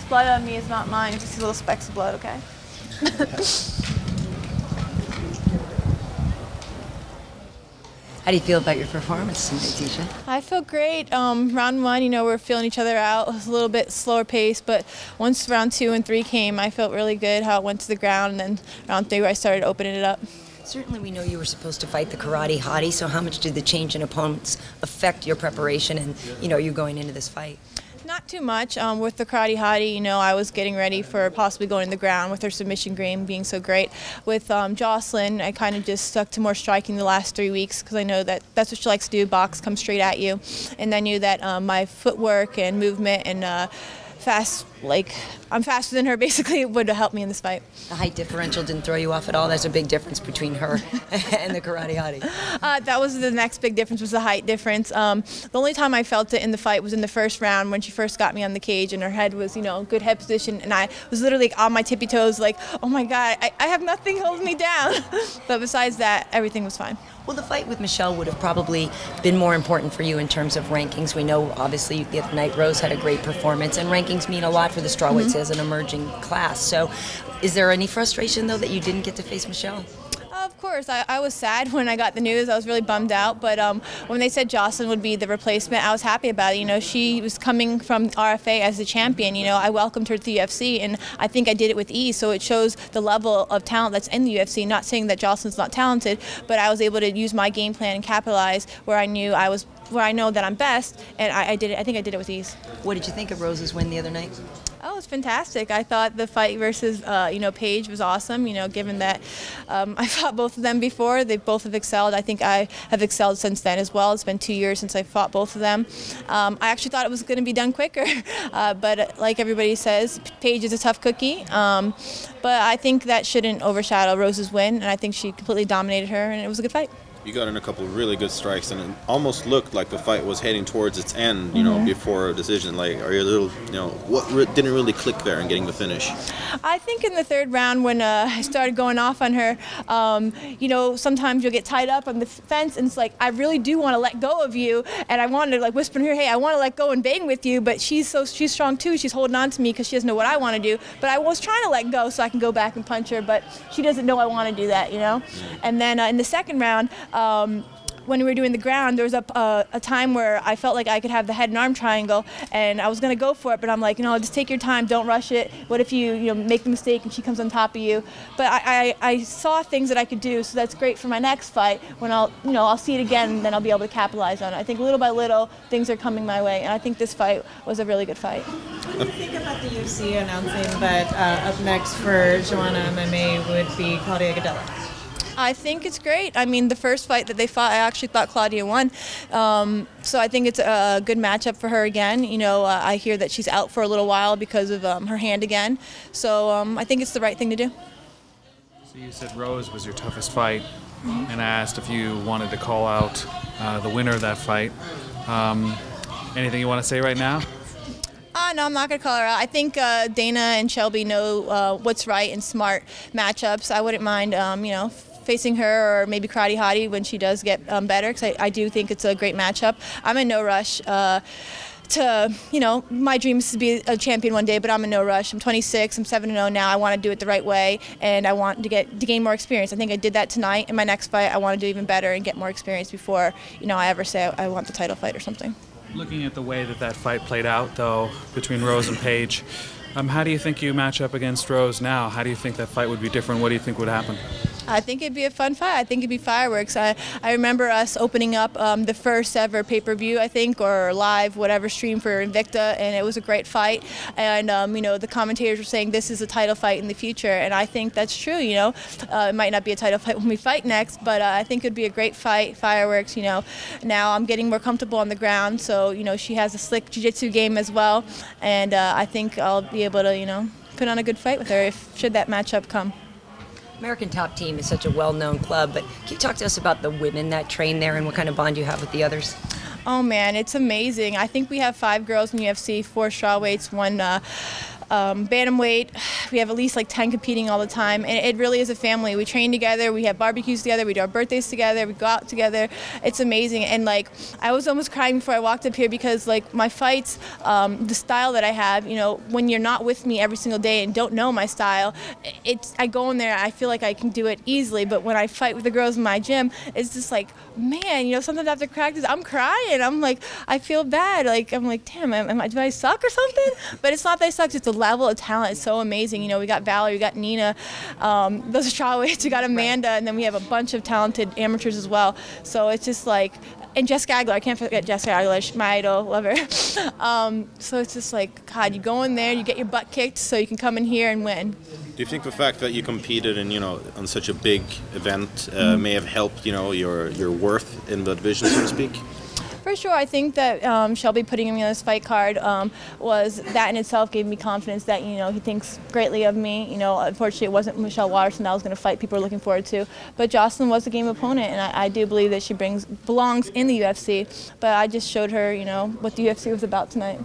blood on me is not mine, just little specks of blood, okay? How do you feel about your performance tonight, Tecia? I feel great. Round one, you know, we're feeling each other out. It was a little bit slower pace, but once round 2 and 3 came, I felt really good how it went to the ground, and then round 3 where I started opening it up. Certainly we know you were supposed to fight the karate hottie, so how much did the change in opponents affect your preparation and, you know, you going into this fight? Not too much. With the karate hottie, you know, I was getting ready for possibly going to the ground with her submission game being so great. With Jocelyn, I kind of just stuck to more striking the last 3 weeks because I know that that's what she likes to do, box, come straight at you. And I knew that my footwork and movement and I'm faster than her basically would help me in this fight. The height differential didn't throw you off at all? There's a big difference between her and the karate hottie. That was the next big difference, was the height difference. The only time I felt it in the fight was in the first round when she first got me on the cage and her head was, you know, good head position, and I was literally on my tippy toes like, oh my God, I have nothing holding me down. But besides that, everything was fine. Well, the fight with Michelle would have probably been more important for you in terms of rankings. We know, obviously, the other night Rose had a great performance, and rankings mean a lot for the strawweights as an emerging class. So is there any frustration, though, that you didn't get to face Michelle? Of course. I was sad when I got the news. I was really bummed out. But when they said Jocelyn would be the replacement, I was happy about it. You know, she was coming from RFA as a champion. You know, I welcomed her to the UFC, and I think I did it with ease. So it shows the level of talent that's in the UFC. Not saying that Jocelyn's not talented, but I was able to use my game plan and capitalize where I knew where I know that I'm best, and I did it. I think I did it with ease. What did you think of Rose's win the other night? Oh, it's fantastic. I thought the fight versus, Paige was awesome, you know, given that I fought both of them before. They both have excelled. I think I have excelled since then as well. It's been 2 years since I fought both of them. I actually thought it was going to be done quicker, but like everybody says, Paige is a tough cookie. But I think that shouldn't overshadow Rose's win, and I think she completely dominated her, and it was a good fight. You got in a couple of really good strikes, and it almost looked like the fight was heading towards its end, you know, before a decision. Like, are you a little, you know, what didn't really click there in getting the finish? I think in the third round when I started going off on her, you know, sometimes you'll get tied up on the fence, and it's like, I really do want to let go of you, and I wanted to like whisper in her, hey, I want to let go and bang with you, but she's strong too. She's holding on to me because she doesn't know what I want to do. But I was trying to let go so I can go back and punch her, but she doesn't know I want to do that, you know. And then in the second round, when we were doing the ground, there was a time where I felt like I could have the head and arm triangle, and I was going to go for it, but I'm like, you know, just take your time, don't rush it. What if you make the mistake and she comes on top of you? But I saw things that I could do, so that's great for my next fight when I'll see it again, and then I'll be able to capitalize on it. I think little by little, things are coming my way, and I think this fight was a really good fight. What do you think about the UFC announcing that up next for Joanna MMA would be Claudia Gadelha? I think it's great. I mean, the first fight that they fought, I actually thought Claudia won. So I think it's a good matchup for her again. You know, I hear that she's out for a little while because of her hand again. So I think it's the right thing to do. So you said Rose was your toughest fight, and I asked if you wanted to call out the winner of that fight. Anything you want to say right now? No, I'm not going to call her out. I think Dana and Shelby know what's right and smart matchups. I wouldn't mind, facing her or maybe Karate Hottie when she does get better, because I do think it's a great matchup. I'm in no rush my dream is to be a champion one day, but I'm in no rush. I'm 26, I'm 7-0 now. I want to do it the right way, and I want to gain more experience. I think I did that tonight. In my next fight, I want to do even better and get more experience before, I ever say I want the title fight or something. Looking at the way that fight played out, though, between Rose and Paige, how do you think you match up against Rose now? How do you think that fight would be different? What do you think would happen? I think it'd be a fun fight. I think it'd be fireworks. I remember us opening up the first ever pay-per-view, I think, or live, whatever, stream for Invicta, and it was a great fight. And, the commentators were saying this is a title fight in the future, and I think that's true, It might not be a title fight when we fight next, but I think it'd be a great fight, fireworks, Now I'm getting more comfortable on the ground, so, she has a slick jiu-jitsu game as well, and I think I'll be able to, put on a good fight with her should that matchup come. American Top Team is such a well-known club, but can you talk to us about the women that train there and what kind of bond you have with the others? Oh man, it's amazing. I think we have 5 girls in UFC, 4 strawweights, 1 Bantamweight, we have at least like 10 competing all the time, and it really is a family. We train together, we have barbecues together, we do our birthdays together, we go out together. It's amazing, and like I was almost crying before I walked up here because like my fights, the style that I have, you know, when you're not with me every single day and don't know my style, I go in there, I feel like I can do it easily, but when I fight with the girls in my gym, it's just like, man, you know, sometimes after practice, I'm crying. I'm like, I feel bad. Like, I'm like, damn, do I suck or something? But it's not that I suck. It's the level of talent. It's so amazing. You know, we got Valerie, we got Nina, those are strawweights. We got Amanda, and then we have a bunch of talented amateurs as well. So it's just like, and Jessica Aguilar, I can't forget Jessica Aguilar, my idol, love her. So it's just like, God, you go in there, you get your butt kicked so you can come in here and win. Do you think the fact that you competed in, you know, on such a big event may have helped, you know, your worth in the division, so to speak? For sure, I think that Shelby putting me on this fight card was that in itself gave me confidence that, you know, he thinks greatly of me. You know, unfortunately, it wasn't Michelle Watterson that I was going to fight. People are looking forward to, but Jocelyn was a game opponent, and I do believe that she belongs in the UFC. But I just showed her, you know, what the UFC was about tonight.